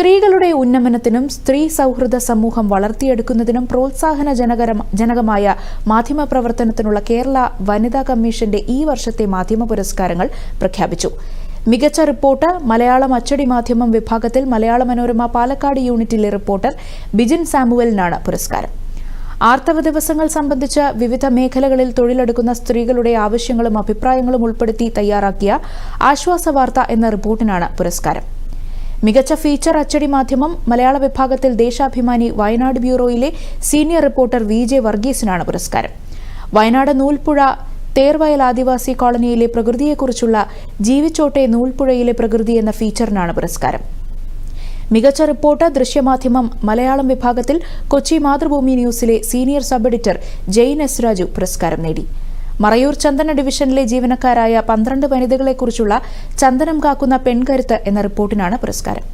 സ്ത്രീകളുടെ ഉന്നമനത്തിനും സ്ത്രീ സൗഹൃദ സമൂഹം വളർത്തിയെടുക്കുന്നതിനും പ്രോത്സാഹനജനകമായ മാധ്യമപ്രവർത്തനത്തിനുള്ള കേരള വനിതാ കമ്മീഷന്റെ ഈ വർഷത്തെ മാധ്യമ പുരസ്കാരങ്ങൾ പ്രഖ്യാപിച്ചു. മികച്ച റിപ്പോർട്ടർ മലയാളം അച്ചടി മാധ്യമം വിഭാഗത്തിൽ മലയാള മനോരമ പാലക്കാട് യൂണിറ്റിലെ റിപ്പോർട്ടർ ബിജിൻ സാമുവലിനാണ് പുരസ്കാരം. ആർത്തവ ദിവസങ്ങൾ സംബന്ധിച്ച് വിവിധ മേഖലകളിൽ തൊഴിലെടുക്കുന്ന സ്ത്രീകളുടെ ആവശ്യങ്ങളും അഭിപ്രായങ്ങളും ഉൾപ്പെടുത്തി തയ്യാറാക്കിയ ആശ്വാസവാർത്ത എന്ന റിപ്പോർട്ടിനാണ് പുരസ്കാരം. മികച്ച ഫീച്ചർ അച്ചടി മാധ്യമം മലയാള വിഭാഗത്തിൽ ദേശാഭിമാനി വയനാട് ബ്യൂറോയിലെ സീനിയർ റിപ്പോർട്ടർ VJ വർഗീസിനാണ് പുരസ്കാരം. വയനാട് നൂൽപ്പുഴ തേർവയൽ ആദിവാസി കോളനിയിലെ പ്രകൃതിയെക്കുറിച്ചുള്ള ജീവിച്ചോട്ടെ നൂൽപ്പുഴയിലെ പ്രകൃതി എന്ന ഫീച്ചറിനാണ് പുരസ്കാരം. മികച്ച റിപ്പോർട്ടർ ദൃശ്യമാധ്യമം മലയാളം വിഭാഗത്തിൽ കൊച്ചി മാതൃഭൂമി ന്യൂസിലെ senior sub editor Jain S Raju പുരസ്കാരം നേടി. മറയൂർ ചന്ദന ഡിവിഷനിലെ ജീവനക്കാരായ 12 വനിതകളെക്കുറിച്ചുള്ള ചന്ദനം കാക്കുന്ന പെൺകരുത്ത് എന്ന റിപ്പോർട്ടിനാണ് പുരസ്കാരം.